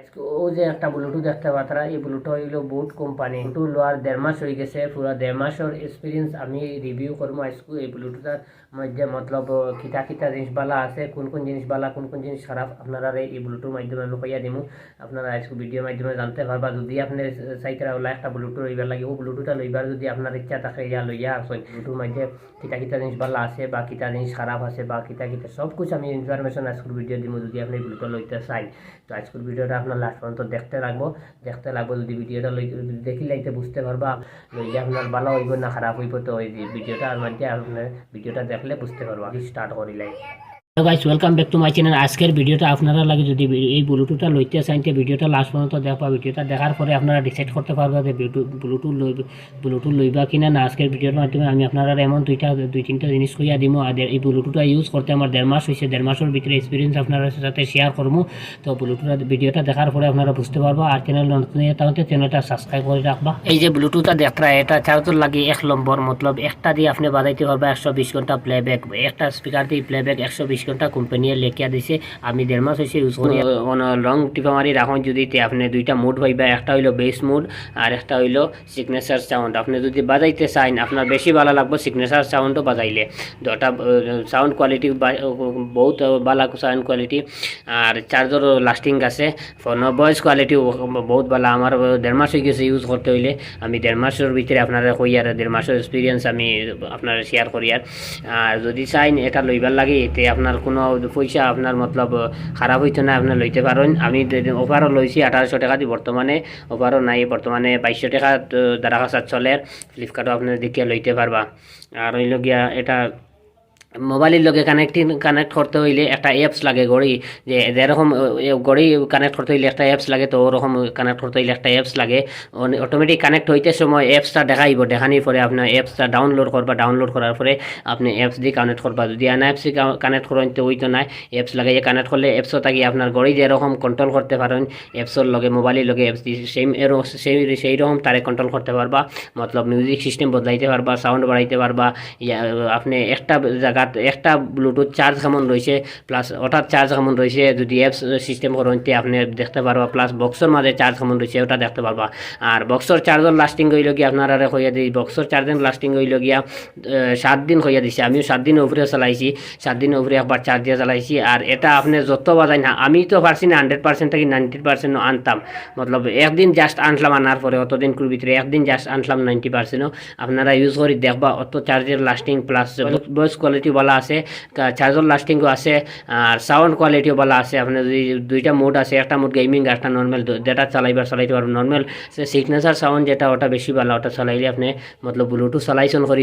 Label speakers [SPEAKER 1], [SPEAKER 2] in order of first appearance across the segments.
[SPEAKER 1] আজকে ও যে একটা ব্লুটুথ দেখতে পাত্রা, এই ব্লুটুথ হইল বোট কোম্পানি। ব্লুটুথ লোয়ার 1.5 মাস হয়ে গেছে, পুরো 1.5 মাসের এক্সপিরিয়েন্স আমি রিভিউ করবো আজকে এই ব্লুটুথের মধ্যে। মতলব কিতা কিতা জিনিস বালা আছে, কোন কোন জিনিস বালা, কোন কোন জিনিস খারাপ, আপনারা এই ব্লুটুথের মাধ্যমে আমি কইয়া দিমু। আপনারা আজকে ভিডিওর মাধ্যমে জানতে পারবা। যদি আপনি চাইতে ওলা একটা ব্লুটুথ লইবার লাগে, ও ব্লুটুথটা লইবার যদি আপনার ইচ্ছা থাকে, ইয়া লইয়া আসেন। ব্লুটুথের মধ্যে কিতা কিতা জিনিস বালা আছে বা কিতা জিনিস খারাপ আছে বা কিতা কিতা সব কিছু আমি ইনফরমেশন আজকের ভিডিও দিব। যদি আপনি ব্লুটুথ লইতে চাই তো আজকের ভিডিওটা আপনার লাস্ট পর্যন্ত দেখতে লাগবো। যদি ভিডিওটা দেখি লাইতে বুঝতে পারবা লইলে আপনার ভালো হইব না খারাপ হইব। তো ওই ভিডিওটার মধ্যে আপনার ভিডিওটা দেখলে বুঝতে পারবা। স্টার্ট করি লাই। Hello guys, welcome back to my channel. আজকের ভিডিওটা আপনারা লাগে যদি এই ব্লুটুথটা লইতে চান তো ভিডিওটা লাস্ট পর্যন্ত দেখবা। ভিডিওটা দেখার পরে আপনারা ডিসাইড করতে পারবা যে ব্লুটুথ লইবা কিনা না। আজকের ভিডিওর মাধ্যমে আমি আপনারা এমন দুই তিনটা জিনিস কইয়া দিব। আর এই ব্লুটুথটা ইউজ করতে আমার 1.5 মাস হয়েছে। 1.5 মাসের ভিতরে এক্সপিরিয়েন্স আপনার সাথে শেয়ার করবো। তো ব্লুটুথ ভিডিওটা দেখার পরে আপনারা বুঝতে পারবা। আর চ্যানেল নতুন তাহলে চ্যানেলটা সাবস্ক্রাইব করে রাখবা। এই যে ব্লুটুথটা দেখরা, এটা চার্জার লাগে 1 নম্বর। মতলব একটা দিয়ে আপনি বাজাইতে পারবা 120 ঘন্টা প্লেব্যাক। একটা স্পিকার দিয়ে প্লেব্যাক 120 ঘন্টা কোম্পানিয়ে লেখিয়া দিছে। আমি 1.5 মাস হয়েছে ইউজ করি। লং টিপা মারি রাখুন যদি আপনি দুইটা মুড পাইবা, একটা হইলো বেস মুড আর একটা হইলো সিগনেচার সাউন্ড। আপনি যদি বাজাইতে চান আপনার বেশি ভালো লাগবে সিগনেচার সাউন্ডও বাজাইলে। দুটা সাউন্ড কোয়ালিটি বহুত ভালো সাউন্ড কোয়ালিটি। আর চার্জার লাস্টিং আছে, ফোনের ভয়েস কোয়ালিটি বহুত ভালো। আমার 1.5 মাস হয়ে গেছে ইউজ করতে হইলে। আমি 1.5 মাসের ভিতরে আপনারা কই আর 1.5 মাসের এক্সপিরিয়েন্স আমি আপনারা শেয়ার করি। আর যদি চাইন এটা লইবার লাগে এতে আপনার কোনো পয়সা আপনার মতলব খারাপ হইতো না, আপনি লইতে পারেন। আমি ওভারও লইছি 1800 টাকা দিয়ে। বর্তমানে ওভারও নাই, বর্তমানে 2200 টাকা দ্বারা চলে। ফ্লিপকার্টও আপনার দিকে লইতে পারবা। আর হইল গিয়া এটা মোবাইলের লগে কানেক্ট করতে হইলে একটা অ্যাপস লাগে। ঘড়ি যেরকম ঘড়ি কানেক্ট করতে হইলে একটা অ্যাপস লাগে, তো ওরকম কানেক্ট করতে হইলে একটা অ্যাপস লাগে। অটোমেটিক কানেক্ট হইতে সময় অ্যাপসটা দেখাইব। দেখানোর পরে আপনার অ্যাপসটা ডাউনলোড করবা। ডাউনলোড করার পরে আপনি অ্যাপস দিয়ে কানেক্ট করবা। যদি আনা অ্যাপস দিয়ে কানেক্ট করেন তো হইতো না, অ্যাপস লাগাইয়ে কানেক্ট করলে অ্যাপসও থাকি আপনার ঘড়ি যেরকম কন্ট্রোল করতে পারেন অ্যাপসের লগে, মোবাইলের লগে অ্যাপস দিয়ে সেই রকম তারে কন্ট্রোল করতে পারবা। মতলব মিউজিক সিস্টেম বদলাইতে পারবা, সাউন্ড বাড়াইতে পারবা। আপনি একটা জায়গা একটা ব্লুটুথ চার্জ কেমন রয়েছে প্লাস ওটার চার্জ কেমন রয়েছে যদি অ্যাপস সিস্টেম করেন আপনি দেখতে পারবা। প্লাস বক্সের মাঝে চার্জ কেমন রয়েছে ওটা দেখতে পারবা। আর বক্সের চার্জার লাস্টিং হইল গিয়া আপনারা হইয়া দিই। বক্সের চার্জার লাস্টিং হইল গিয়া 7 দিন হইয়া দিছে। আমিও 7 দিনের উপরে চালাইছি, 7 দিনের উপরে একবার চার্জ দিয়ে চালাইছি। আর এটা আপনি যত বাজাই না, আমি তো পারছি না 100% থেকে 90% আনতাম। মতলব একদিন জাস্ট আনলাম, আনার পরে অতদিন ভিতরে একদিন জাস্ট আনলাম 90%। আপনারা ইউজ করে দেখবা অত চার্জের লাস্টিং প্লাস ভয়েস কোয়ালিটি ভালো আছে, চার্জার লাস্টিংও আছে আর সাউন্ড কোয়ালিটিও ভালো আছে। আপনার যদি দুইটা মোড আছে, একটা মোড গেমিং একটা নর্মাল, যেটা চালাইতে পারবেন। নর্মাল সিগনেচার সাউন্ড যেটা ওটা বেশি ভালো, ওটা চালাইলে আপনি মতলব ব্লুটুথ চালাইছেন করে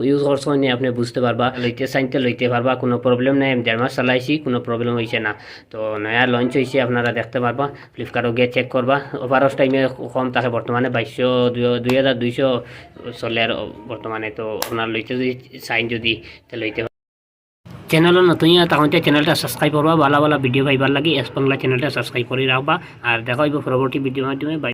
[SPEAKER 1] ইউজ করছেন আপনি বুঝতে পারবা। লইতে চাইতে লইতে পারবা, কোনো প্রবলেম নাই। আমি 1.5 মাস চালাইছি, কোনো প্রবলেম হয়েছে না। তো নয়া লঞ্চ হয়েছে, আপনারা দেখতে পারবা। ফ্লিপকার্টও গিয়ে চেক করবা। ওভারস টাইমে কম থাকে, বর্তমানে 2200 চলে আর বর্তমানে। তো আপনার লইতে যদি চাইন যদি লইতে চ্যানেল নতুন তখন চ্যানেলটা সাবস্ক্রাইব করবা। ভালো ভালো ভিডিও পাইবার লাগে এস বাংলা চ্যানেলটা সাবস্ক্রাইব করে রাখবা। আর দেখা হইব পরবর্তী ভিডিওর মাধ্যমে।